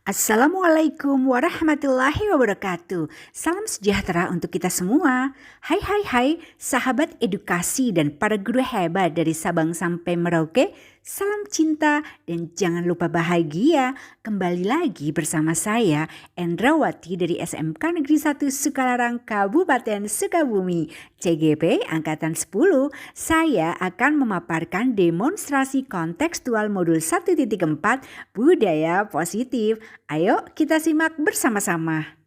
Assalamualaikum warahmatullahi wabarakatuh. Salam sejahtera untuk kita semua. Hai, sahabat edukasi dan para guru hebat dari Sabang sampai Merauke. Salam cinta dan jangan lupa bahagia. Kembali lagi bersama saya, Endrawati dari SMK Negeri 1 Sukalarang, Kabupaten Sukabumi, CGP Angkatan 10. Saya akan memaparkan demonstrasi kontekstual modul 1.4 Budaya Positif. Ayo kita simak bersama-sama.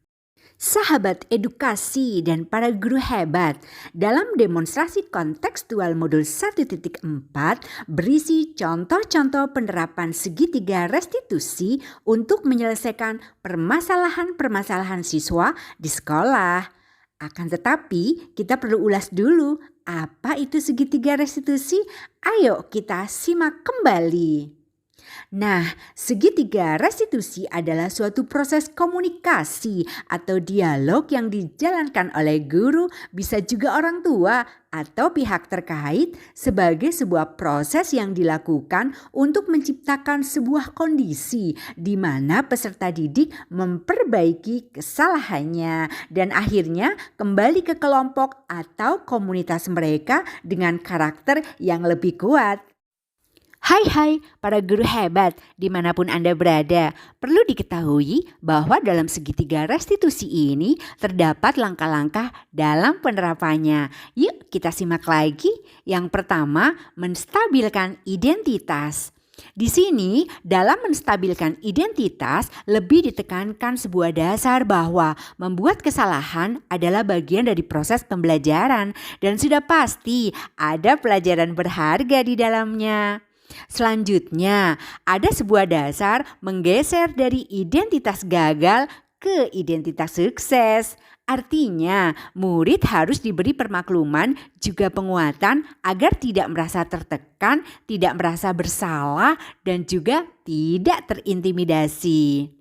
Sahabat edukasi dan para guru hebat, dalam demonstrasi kontekstual modul 1.4 berisi contoh-contoh penerapan segitiga restitusi untuk menyelesaikan permasalahan-permasalahan siswa di sekolah. Akan tetapi kita perlu ulas dulu apa itu segitiga restitusi. Ayo kita simak kembali. Nah, segitiga restitusi adalah suatu proses komunikasi atau dialog yang dijalankan oleh guru, bisa juga orang tua atau pihak terkait sebagai sebuah proses yang dilakukan untuk menciptakan sebuah kondisi di mana peserta didik memperbaiki kesalahannya dan akhirnya kembali ke kelompok atau komunitas mereka dengan karakter yang lebih kuat. Hai para guru hebat dimanapun Anda berada, perlu diketahui bahwa dalam segitiga restitusi ini terdapat langkah-langkah dalam penerapannya. Yuk kita simak lagi. Yang pertama, menstabilkan identitas. Di sini dalam menstabilkan identitas lebih ditekankan sebuah dasar bahwa membuat kesalahan adalah bagian dari proses pembelajaran dan sudah pasti ada pelajaran berharga di dalamnya. Selanjutnya, ada sebuah dasar menggeser dari identitas gagal ke identitas sukses. Artinya, murid harus diberi permakluman juga penguatan agar tidak merasa tertekan, tidak merasa bersalah, dan juga tidak terintimidasi.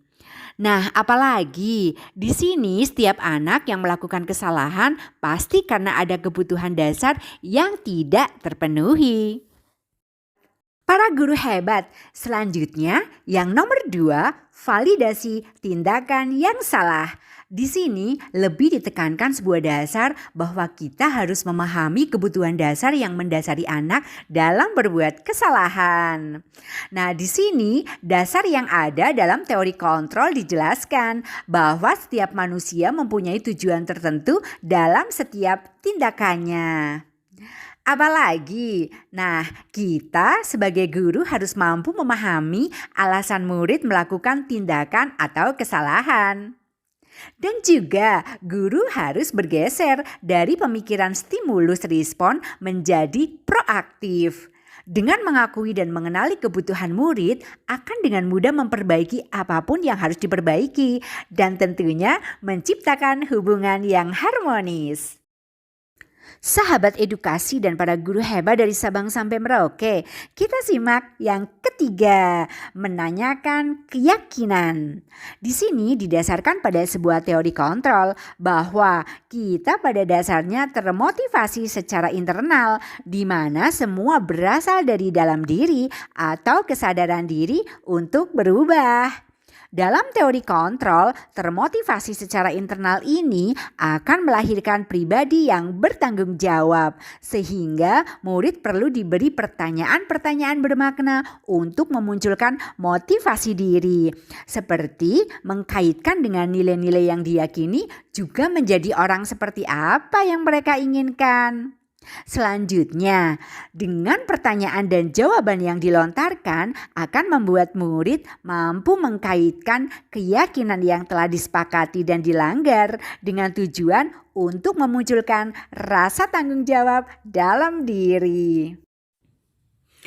Nah, apalagi di sini setiap anak yang melakukan kesalahan pasti karena ada kebutuhan dasar yang tidak terpenuhi. Para guru hebat, selanjutnya yang nomor 2, validasi tindakan yang salah. Di sini lebih ditekankan sebuah dasar bahwa kita harus memahami kebutuhan dasar yang mendasari anak dalam berbuat kesalahan. Nah, di sini dasar yang ada dalam teori kontrol dijelaskan bahwa setiap manusia mempunyai tujuan tertentu dalam setiap tindakannya. Apalagi, nah kita sebagai guru harus mampu memahami alasan murid melakukan tindakan atau kesalahan. Dan juga guru harus bergeser dari pemikiran stimulus respon menjadi proaktif. Dengan mengakui dan mengenali kebutuhan murid akan dengan mudah memperbaiki apapun yang harus diperbaiki dan tentunya menciptakan hubungan yang harmonis. Sahabat edukasi dan para guru hebat dari Sabang sampai Merauke, kita simak yang ketiga, menanyakan keyakinan. Di sini didasarkan pada sebuah teori kontrol bahwa kita pada dasarnya termotivasi secara internal di mana semua berasal dari dalam diri atau kesadaran diri untuk berubah. Dalam teori kontrol, termotivasi secara internal ini akan melahirkan pribadi yang bertanggung jawab, sehingga murid perlu diberi pertanyaan-pertanyaan bermakna untuk memunculkan motivasi diri, seperti mengkaitkan dengan nilai-nilai yang diyakini juga menjadi orang seperti apa yang mereka inginkan. Selanjutnya, dengan pertanyaan dan jawaban yang dilontarkan akan membuat murid mampu mengkaitkan keyakinan yang telah disepakati dan dilanggar dengan tujuan untuk memunculkan rasa tanggung jawab dalam diri.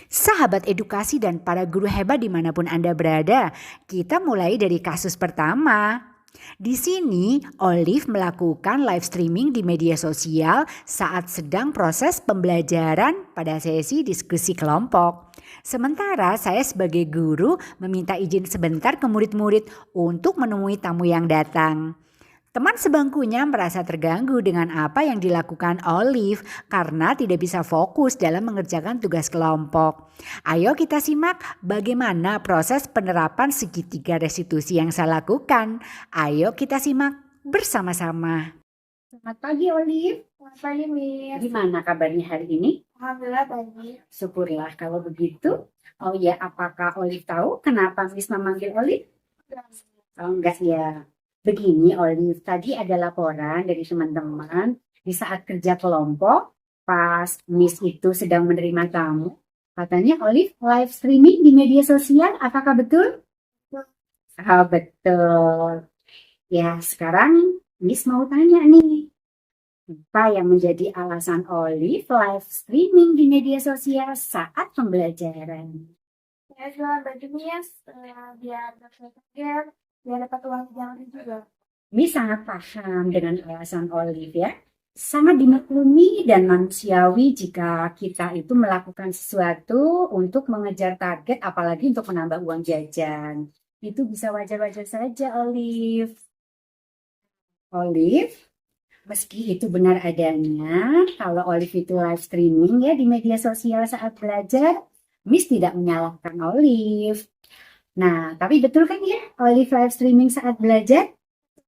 Sahabat edukasi dan para guru hebat dimanapun Anda berada, kita mulai dari kasus pertama. Di sini, Olive melakukan live streaming di media sosial saat sedang proses pembelajaran pada sesi diskusi kelompok. Sementara saya sebagai guru meminta izin sebentar ke murid-murid untuk menemui tamu yang datang. Teman sebangkunya merasa terganggu dengan apa yang dilakukan Olive karena tidak bisa fokus dalam mengerjakan tugas kelompok. Ayo kita simak bagaimana proses penerapan segitiga restitusi yang saya lakukan. Ayo kita simak bersama-sama. Selamat pagi Olive. Selamat pagi, Miss. Gimana kabarnya hari ini? Alhamdulillah baik. Syukurlah kalau begitu. Oh ya, apakah Olive tahu kenapa Miss memanggil Olive? Oh enggak ya. Begini Olive, tadi ada laporan dari teman-teman di saat kerja kelompok, pas Miss itu sedang menerima tamu, katanya Olive live streaming di media sosial, apakah betul? Oh, betul. Ya, sekarang Miss mau tanya nih, apa yang menjadi alasan Olive live streaming di media sosial saat pembelajaran? Saya jualan baju, Miss, biar dapat target, biar dapat uang jajan juga. Miss sangat paham dengan alasan Olive ya. Sangat dimaklumi dan manusiawi jika kita itu melakukan sesuatu untuk mengejar target, apalagi untuk menambah uang jajan. Itu bisa wajar-wajar saja, Olive. Olive, meski itu benar adanya, kalau Olive itu live streaming ya di media sosial saat belajar, Miss tidak menyalahkan Olive. Nah, tapi betul kan ya, Olive live streaming saat belajar?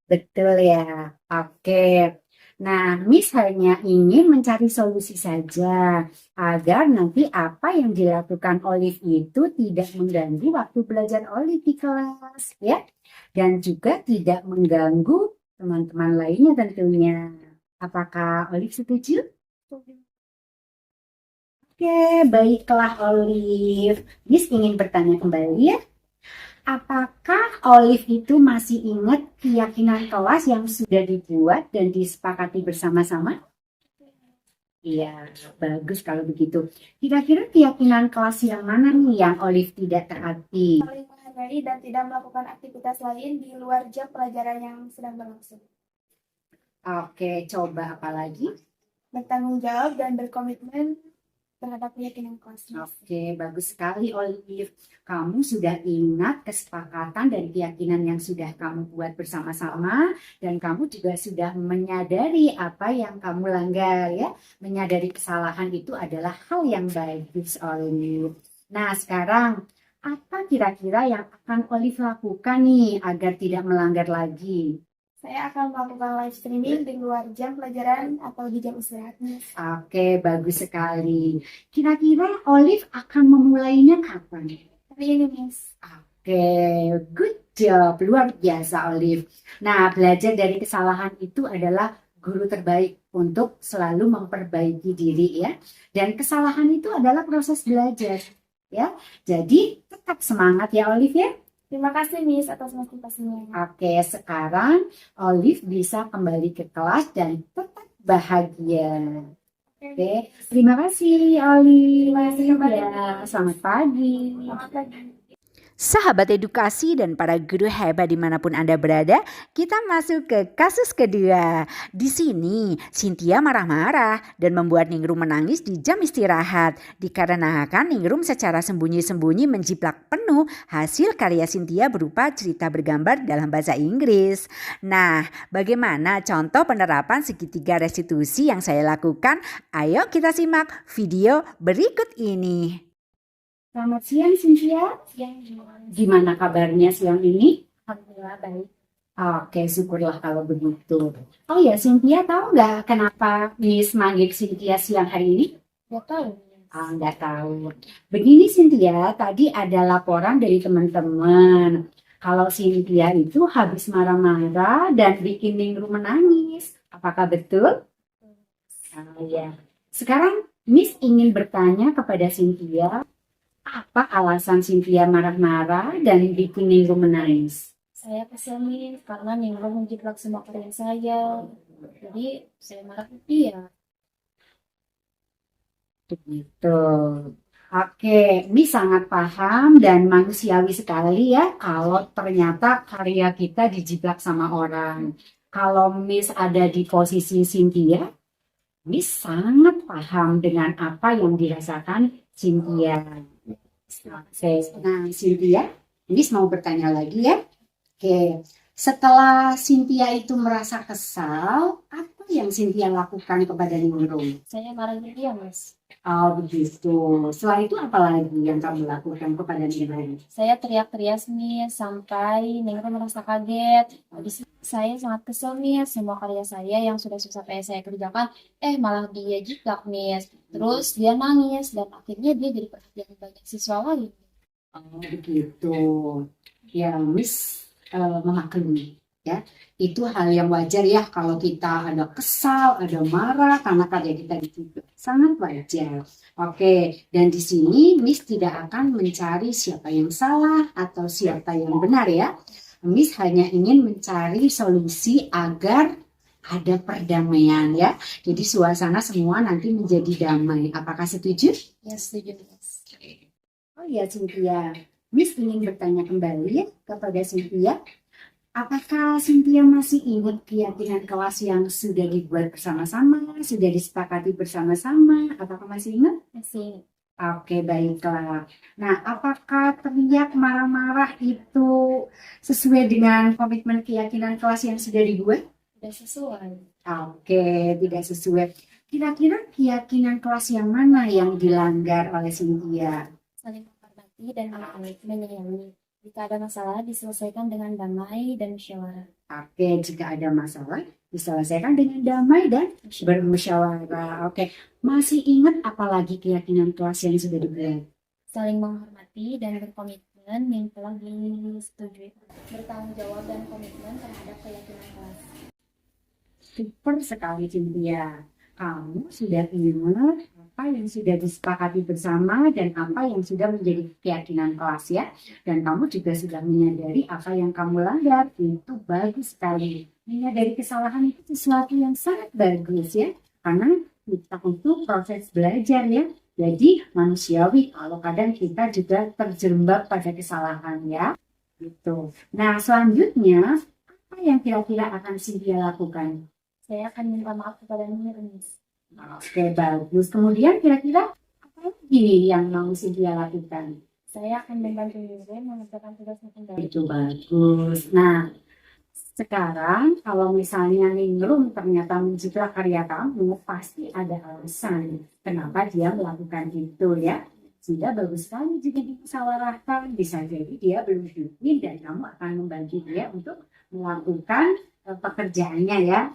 Betul ya. Oke. Nah, Miss hanya ingin mencari solusi saja agar nanti apa yang dilakukan Olive itu tidak mengganggu waktu belajar Olive di kelas, ya. Dan juga tidak mengganggu teman-teman lainnya tentunya. Apakah Olive setuju? Oke, baiklah Olive. Miss ingin bertanya kembali ya. Apakah Olive itu masih ingat keyakinan kelas yang sudah dibuat dan disepakati bersama-sama? Iya, bagus kalau begitu. Kira-kira keyakinan kelas yang mana nih yang Olive tidak taati? Saling menghargai dan tidak melakukan aktivitas lain di luar jam pelajaran yang sedang berlangsung. Oke, coba apa lagi? Bertanggung jawab dan berkomitmen terhadap keyakinan kelas. Oke, bagus sekali Olive. Kamu sudah ingat kesepakatan dan keyakinan yang sudah kamu buat bersama-sama dan kamu juga sudah menyadari apa yang kamu langgar ya. Menyadari kesalahan itu adalah hal yang bagus Olive. Nah, sekarang apa kira-kira yang akan Olive lakukan nih agar tidak melanggar lagi? Saya akan melakukan live streaming di luar jam pelajaran atau di jam istirahat, Miss. Oke, bagus sekali. Kira-kira Olive akan memulainya kapan? Hari ini, Miss. Oke, good job. Luar biasa, Olive. Nah, belajar dari kesalahan itu adalah guru terbaik untuk selalu memperbaiki diri ya. Dan kesalahan itu adalah proses belajar ya. Jadi, tetap semangat ya, Olive ya. Terima kasih, Miss, atas motivasinya. Oke, sekarang Olive bisa kembali ke kelas dan tetap bahagia. Oke, terima kasih Olive. Terima kasih kembali. Ya, selamat pagi. Selamat pagi. Sahabat edukasi dan para guru hebat dimanapun Anda berada, kita masuk ke kasus kedua. Di sini, Cynthia marah-marah dan membuat Ningrum menangis di jam istirahat. Dikarenakan Ningrum secara sembunyi-sembunyi menjiplak penuh hasil karya Cynthia berupa cerita bergambar dalam bahasa Inggris. Nah, bagaimana contoh penerapan segitiga restitusi yang saya lakukan? Ayo kita simak video berikut ini. Selamat siang Cynthia. Gimana kabarnya siang ini? Alhamdulillah baik. Oke, syukurlah kalau begitu. Oh ya, Cynthia tahu nggak kenapa Miss manggil Cynthia siang hari ini? Gak tahu. Nggak tahu. Begini Cynthia, tadi ada laporan dari teman-teman. Kalau Cynthia itu habis marah-marah dan bikin Ningrum menangis. Apakah betul? Ya. Sekarang Miss ingin bertanya kepada Cynthia. Apa alasan Cynthia marah-marah dan bikin Ningrum menangis? Saya kesel, Miss, karena Ningrum menjiplak semua karya saya. Jadi saya marah ke dia. Begitu. Oke, Miss sangat paham dan manusiawi sekali ya kalau ternyata karya kita dijiplak sama orang. Kalau Miss ada di posisi Cynthia, Miss sangat paham dengan apa yang dirasakan Cynthia. Oke, nah Cynthia, Miss mau bertanya lagi ya. Oke, Setelah Cynthia itu merasa kesal, apa yang Cynthia lakukan kepada Ningrum? Saya marahin dia, Miss. Oh begitu. Setelah itu apa lagi yang kamu lakukan kepada Ningrum? Saya teriak-teriak, Miss, sampai Ningrum merasa kaget. Habis itu saya sangat kesel, Miss. Semua karya saya yang sudah susah payah saya kerjakan, malah dia jiplak, Miss. Terus dia nangis, dan akhirnya dia jadi perhatian banyak siswa lagi. Oh begitu. Ya, Miss memaklumi ya. Itu hal yang wajar ya kalau kita ada kesal, ada marah karena karya kita ditutup. Sangat wajar. Oke, dan di sini Miss tidak akan mencari siapa yang salah atau siapa yang benar ya. Miss hanya ingin mencari solusi agar ada perdamaian ya. Jadi suasana semua nanti menjadi damai. Apakah setuju? Ya, setuju, Miss. Oh ya, Cynthia. Miss ingin bertanya kembali ya kepada Cynthia. Apakah Cynthia masih ingat keyakinan kelas yang sudah dibuat bersama-sama, sudah disepakati bersama-sama? Apakah masih ingat? Masih. Oke, baiklah. Nah, apakah teriak marah-marah itu sesuai dengan komitmen keyakinan kelas yang sudah dibuat? Udah sesuai. Oke, tidak sesuai. Kira-kira keyakinan kelas yang mana yang dilanggar oleh Cynthia? Saling menghormati dan menyayangi. Jika ada masalah, diselesaikan dengan damai dan musyawarah. Oke, jika ada masalah, diselesaikan dengan damai dan bermusyawarah. Oke, masih ingat apalagi keyakinan kelas yang sudah dibuat? Saling menghormati dan berkomitmen yang telah disetujui. Bertanggung jawab dan komitmen terhadap keyakinan kelas. Super sekali, Cynthia. Kamu sudah ingat apa yang sudah disepakati bersama dan apa yang sudah menjadi keyakinan kelas ya. Dan kamu juga sudah menyadari apa yang kamu langgar. Itu bagus sekali. Menyadari kesalahan itu sesuatu yang sangat bagus ya. Karena kita itu proses belajar ya. Jadi manusiawi kalau kadang kita juga terjerembab pada kesalahan ya. Gitu. Nah selanjutnya apa yang kira-kira akan Cynthia lakukan? Saya akan minta maaf kepada Ningrum, Miss. Oke, bagus. Kemudian kira-kira apa lagi nih yang mau Cynthia lakukan? Saya akan membantu Ningrum mengerjakan tugasnya kembali. Itu bagus. Nah, sekarang kalau misalnya Ningrum ternyata menjiplak karya kamu, pasti ada alasan kenapa dia melakukan itu ya. Sudah bagus sekali jika dimusyawarahkan. Bisa jadi dia belum bikin dan kamu akan membantu dia untuk melakukan pekerjaannya ya.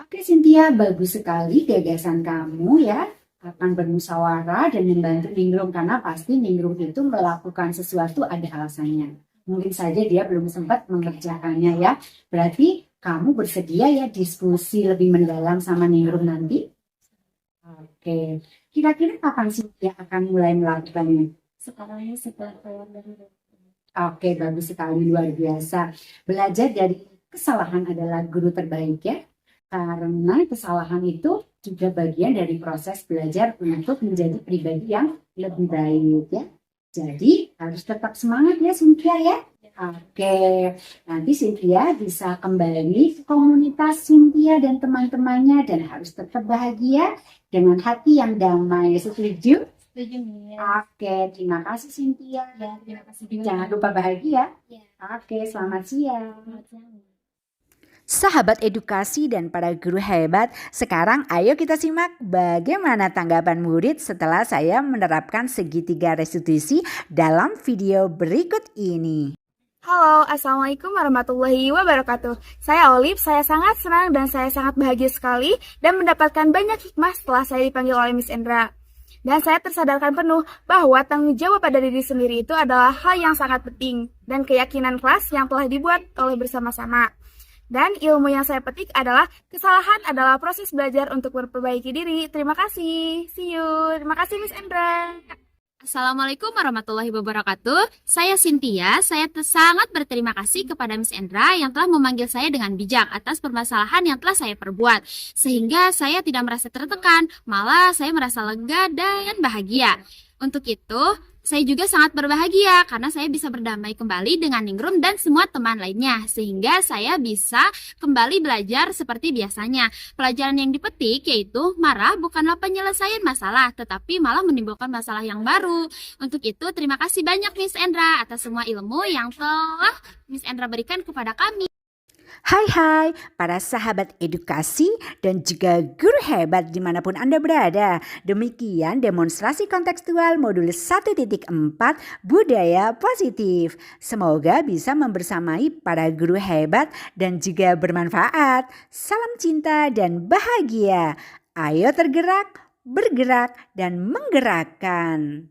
Oke Cynthia, bagus sekali gagasan kamu ya. Akan bermusyawarah dan membantu Ningrum karena pasti Ningrum itu melakukan sesuatu ada alasannya. Mungkin saja dia belum sempat mengerjakannya ya. Berarti kamu bersedia ya diskusi lebih mendalam sama Ningrum nanti? Oke, kira-kira kapan Cynthia akan mulai melakukannya? Sekarang ini setelah keluar dari rumah. Oke, bagus sekali, luar biasa. Belajar dari kesalahan adalah guru terbaik ya. Karena kesalahan itu juga bagian dari proses belajar untuk menjadi pribadi yang lebih baik ya. Jadi harus tetap semangat ya Cynthia ya. Oke, nanti Cynthia bisa kembali ke komunitas Cynthia dan teman-temannya dan harus tetap bahagia dengan hati yang damai. Setuju? Setuju, Miss. Oke, terima kasih Cynthia. Ya, terima kasih juga. Jangan lupa bahagia. Ya. Oke, selamat siang. Selamat siang. Sahabat edukasi dan para guru hebat, sekarang ayo kita simak bagaimana tanggapan murid setelah saya menerapkan segitiga restitusi dalam video berikut ini. Halo, Assalamualaikum warahmatullahi wabarakatuh. Saya Olip, saya sangat senang dan saya sangat bahagia sekali dan mendapatkan banyak hikmah setelah saya dipanggil oleh Miss Endra. Dan saya tersadarkan penuh bahwa tanggung jawab pada diri sendiri itu adalah hal yang sangat penting dan keyakinan kelas yang telah dibuat oleh bersama-sama. Dan ilmu yang saya petik adalah kesalahan adalah proses belajar untuk memperbaiki diri. Terima kasih. See you. Terima kasih Miss Endra. Assalamualaikum warahmatullahi wabarakatuh. Saya Cynthia. Saya sangat berterima kasih kepada Miss Endra yang telah memanggil saya dengan bijak atas permasalahan yang telah saya perbuat. Sehingga saya tidak merasa tertekan, malah saya merasa lega dan bahagia. Untuk itu, saya juga sangat berbahagia karena saya bisa berdamai kembali dengan Ningrum dan semua teman lainnya. Sehingga saya bisa kembali belajar seperti biasanya. Pelajaran yang dipetik yaitu marah bukanlah penyelesaian masalah, tetapi malah menimbulkan masalah yang baru. Untuk itu, terima kasih banyak Miss Endra atas semua ilmu yang telah Miss Endra berikan kepada kami. Hai para sahabat edukasi dan juga guru hebat dimanapun Anda berada. Demikian demonstrasi kontekstual modul 1.4 budaya positif. Semoga bisa membersamai para guru hebat dan juga bermanfaat. Salam cinta dan bahagia. Ayo tergerak, bergerak dan menggerakkan.